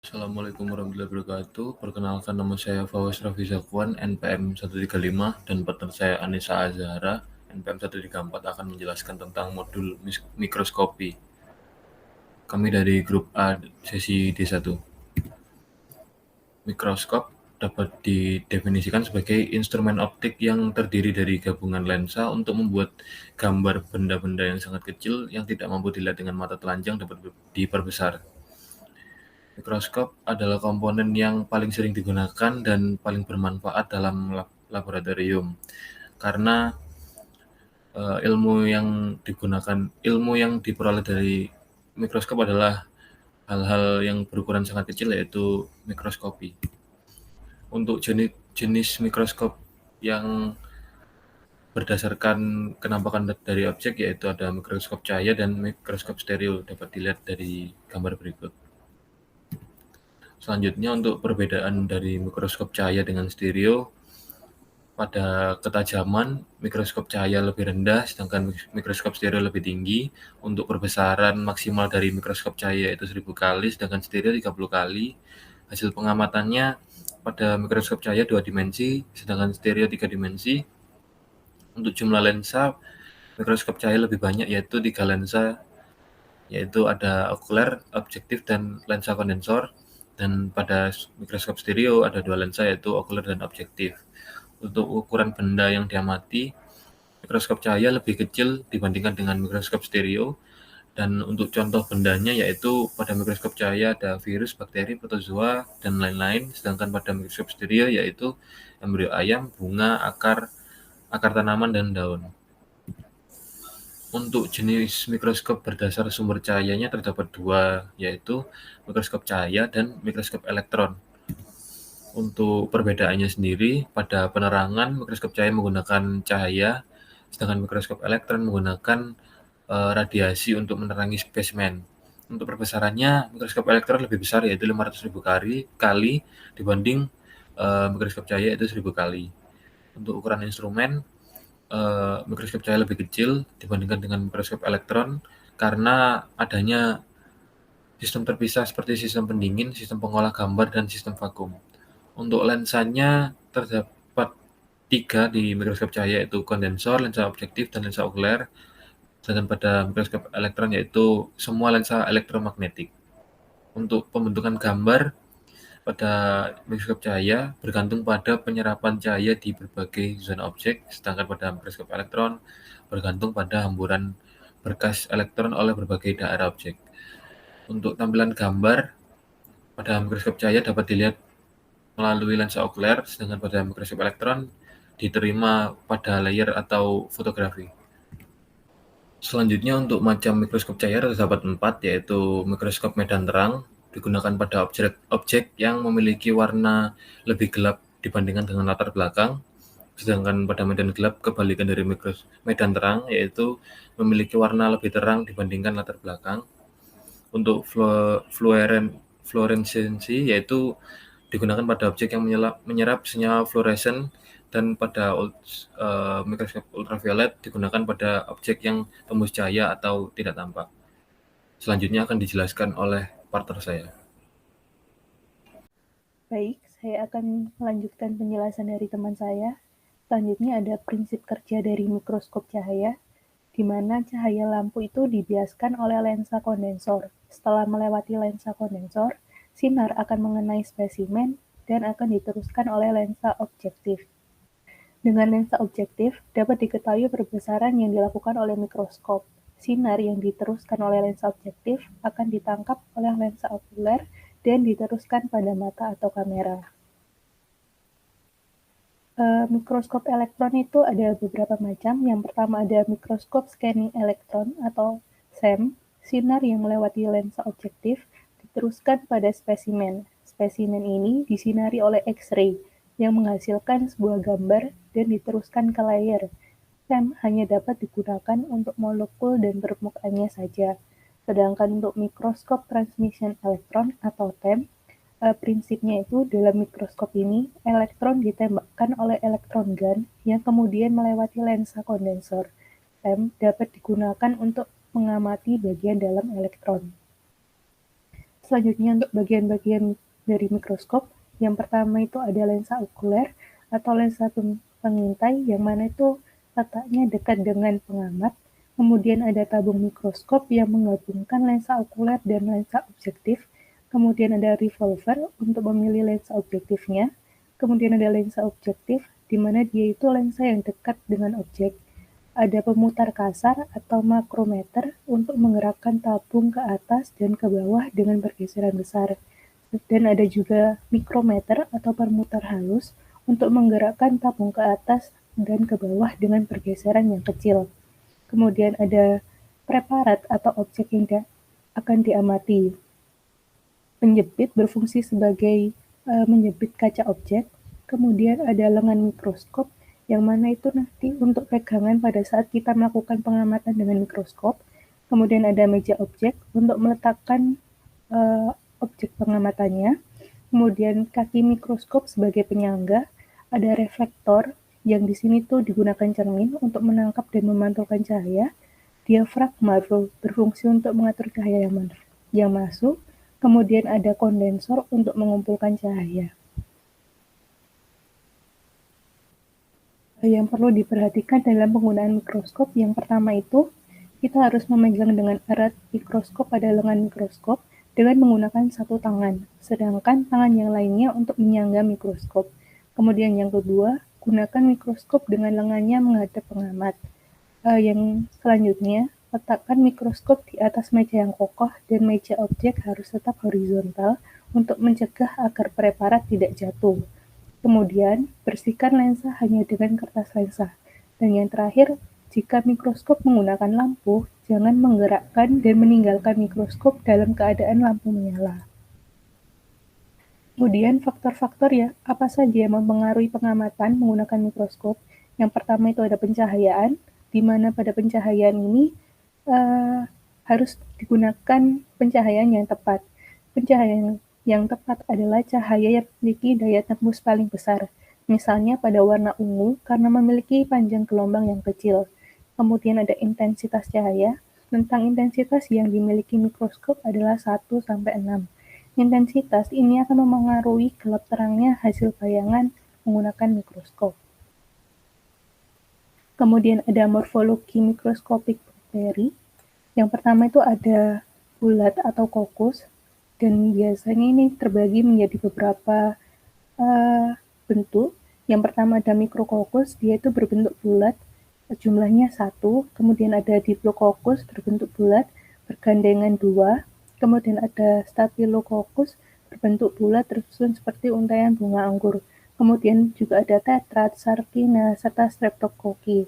Assalamualaikum warahmatullahi wabarakatuh. Perkenalkan, nama saya Fawaz Raffi Zakwan, NPM 135, dan partner saya Anissa Azhara, NPM 134, akan menjelaskan tentang modul mikroskopi. Kami dari grup A, sesi D1. Mikroskop dapat didefinisikan sebagai instrumen optik yang terdiri dari gabungan lensa untuk membuat gambar benda-benda yang sangat kecil yang tidak mampu dilihat dengan mata telanjang dapat diperbesar. Mikroskop adalah komponen yang paling sering digunakan dan paling bermanfaat dalam laboratorium, karena ilmu yang diperoleh dari mikroskop adalah hal-hal yang berukuran sangat kecil, yaitu mikroskopi. Untuk jenis mikroskop yang berdasarkan kenampakan dari objek, yaitu ada mikroskop cahaya dan mikroskop stereo, dapat dilihat dari gambar berikut. Selanjutnya, untuk perbedaan dari mikroskop cahaya dengan stereo, pada ketajaman, mikroskop cahaya lebih rendah, sedangkan mikroskop stereo lebih tinggi. Untuk perbesaran maksimal dari mikroskop cahaya itu 1000 kali, sedangkan stereo 30 kali. Hasil pengamatannya, pada mikroskop cahaya 2 dimensi, sedangkan stereo 3 dimensi. Untuk jumlah lensa, mikroskop cahaya lebih banyak, yaitu 3 lensa, yaitu ada okuler, objektif, dan lensa kondensor. Dan pada mikroskop stereo ada 2 lensa, yaitu okuler dan objektif. Untuk ukuran benda yang diamati, mikroskop cahaya lebih kecil dibandingkan dengan mikroskop stereo. Dan untuk contoh bendanya, yaitu pada mikroskop cahaya ada virus, bakteri, protozoa, dan lain-lain. Sedangkan pada mikroskop stereo yaitu embrio ayam, bunga, akar tanaman, dan daun. Untuk jenis mikroskop berdasar sumber cahayanya terdapat 2, yaitu mikroskop cahaya dan mikroskop elektron. Untuk perbedaannya sendiri, pada penerangan, mikroskop cahaya menggunakan cahaya, sedangkan mikroskop elektron menggunakan radiasi untuk menerangi spesimen. Untuk perbesarannya, mikroskop elektron lebih besar, yaitu 500.000 kali dibanding mikroskop cahaya, yaitu 1000 kali. Untuk ukuran instrumen, mikroskop cahaya lebih kecil dibandingkan dengan mikroskop elektron karena adanya sistem terpisah seperti sistem pendingin, sistem pengolah gambar, dan sistem vakum. Untuk lensanya terdapat 3 di mikroskop cahaya, yaitu kondensor, lensa objektif, dan lensa okuler. Sedangkan pada mikroskop elektron yaitu semua lensa elektromagnetik. Untuk pembentukan gambar pada mikroskop cahaya bergantung pada penyerapan cahaya di berbagai zona objek, sedangkan pada mikroskop elektron bergantung pada hamburan berkas elektron oleh berbagai daerah objek. Untuk tampilan gambar pada mikroskop cahaya dapat dilihat melalui lensa okuler, sedangkan pada mikroskop elektron diterima pada layer atau fotografi. Selanjutnya, untuk macam mikroskop cahaya terdapat 4, yaitu mikroskop medan terang, digunakan pada objek yang memiliki warna lebih gelap dibandingkan dengan latar belakang. Sedangkan pada medan gelap, kebalikan dari medan terang, yaitu memiliki warna lebih terang dibandingkan latar belakang. Untuk fluoresensi, yaitu digunakan pada objek yang menyerap senyawa fluoresen, dan pada mikroskop ultraviolet digunakan pada objek yang tembus cahaya atau tidak tampak. Selanjutnya akan dijelaskan oleh partner saya. Baik, saya akan melanjutkan penjelasan dari teman saya. Selanjutnya ada prinsip kerja dari mikroskop cahaya, di mana cahaya lampu itu dibiaskan oleh lensa kondensor. Setelah melewati lensa kondensor, sinar akan mengenai spesimen dan akan diteruskan oleh lensa objektif. Dengan lensa objektif, dapat diketahui perbesaran yang dilakukan oleh mikroskop. Sinar yang diteruskan oleh lensa objektif akan ditangkap oleh lensa okuler dan diteruskan pada mata atau kamera. Mikroskop elektron itu ada beberapa macam. Yang pertama ada mikroskop scanning elektron atau SEM. Sinar yang melewati lensa objektif diteruskan pada spesimen. Spesimen ini disinari oleh X-ray yang menghasilkan sebuah gambar dan diteruskan ke layer. SEM hanya dapat digunakan untuk molekul dan permukaannya saja. Sedangkan untuk mikroskop transmission elektron atau TEM, prinsipnya itu dalam mikroskop ini, elektron ditembakkan oleh elektron gun yang kemudian melewati lensa kondensor. TEM dapat digunakan untuk mengamati bagian dalam elektron. Selanjutnya untuk bagian-bagian dari mikroskop, yang pertama itu ada lensa okuler atau lensa pengintai yang mana itu letaknya dekat dengan pengamat. Kemudian ada tabung mikroskop yang menggabungkan lensa okuler dan lensa objektif. Kemudian ada revolver untuk memilih lensa objektifnya. Kemudian ada lensa objektif di mana dia itu lensa yang dekat dengan objek. Ada pemutar kasar atau makrometer untuk menggerakkan tabung ke atas dan ke bawah dengan pergeseran besar. Dan ada juga mikrometer atau permutar halus untuk menggerakkan tabung ke atas dan ke bawah dengan pergeseran yang kecil. Kemudian ada preparat atau objek yang akan diamati. Penjepit berfungsi sebagai menjepit kaca objek. Kemudian ada lengan mikroskop yang mana itu nanti untuk pegangan pada saat kita melakukan pengamatan dengan mikroskop. Kemudian ada meja objek untuk meletakkan objek pengamatannya. Kemudian kaki mikroskop sebagai penyangga. Ada reflektor yang di sini tuh digunakan cermin untuk menangkap dan memantulkan cahaya. Diafragma berfungsi untuk mengatur cahaya yang masuk. Kemudian ada kondensor untuk mengumpulkan cahaya. Yang perlu diperhatikan dalam penggunaan mikroskop, yang pertama itu kita harus memegang dengan erat mikroskop pada lengan mikroskop dengan menggunakan satu tangan, sedangkan tangan yang lainnya untuk menyangga mikroskop. Kemudian yang kedua, gunakan mikroskop dengan lengannya menghadap pengamat. Yang selanjutnya, letakkan mikroskop di atas meja yang kokoh dan meja objek harus tetap horizontal untuk mencegah agar preparat tidak jatuh. Kemudian, bersihkan lensa hanya dengan kertas lensa. Dan yang terakhir, jika mikroskop menggunakan lampu, jangan menggerakkan dan meninggalkan mikroskop dalam keadaan lampu menyala. Kemudian faktor-faktor ya, apa saja yang mempengaruhi pengamatan menggunakan mikroskop? Yang pertama itu ada pencahayaan, di mana pada pencahayaan ini harus digunakan pencahayaan yang tepat. Pencahayaan yang tepat adalah cahaya yang memiliki daya tembus paling besar, misalnya pada warna ungu karena memiliki panjang gelombang yang kecil. Kemudian ada intensitas cahaya. Tentang intensitas yang dimiliki mikroskop adalah 1-6. Intensitas ini akan memengaruhi gelap terangnya hasil bayangan menggunakan mikroskop. Kemudian ada morfologi mikroskopik bakteri. Yang pertama itu ada bulat atau kokus, dan biasanya ini terbagi menjadi beberapa bentuk. Yang pertama ada mikrokokus, dia itu berbentuk bulat, jumlahnya 1. Kemudian ada diplococcus berbentuk bulat, bergandengan 2. Kemudian ada staphylococcus berbentuk bulat tersusun seperti untaian bunga anggur. Kemudian juga ada tetrat, sarkina, serta streptococcus.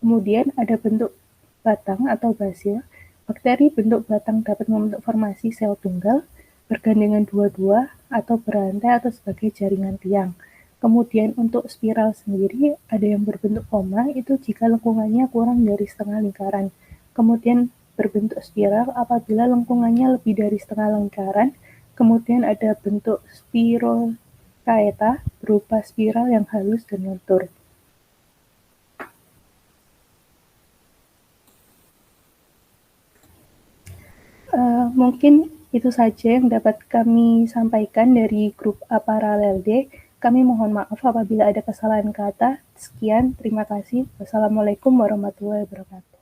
Kemudian ada bentuk batang atau basil. Bakteri bentuk batang dapat membentuk formasi sel tunggal, bergandengan dua-dua, atau berantai atau sebagai jaringan tiang. Kemudian untuk spiral sendiri ada yang berbentuk koma, itu jika lengkungannya kurang dari setengah lingkaran. Kemudian berbentuk spiral apabila lengkungannya lebih dari setengah lingkaran. Kemudian ada bentuk spirochaeta berupa spiral yang halus dan lentur. Mungkin itu saja yang dapat kami sampaikan dari grup A Paralel D. Kami mohon maaf apabila ada kesalahan kata. Sekian, terima kasih. Wassalamualaikum warahmatullahi wabarakatuh.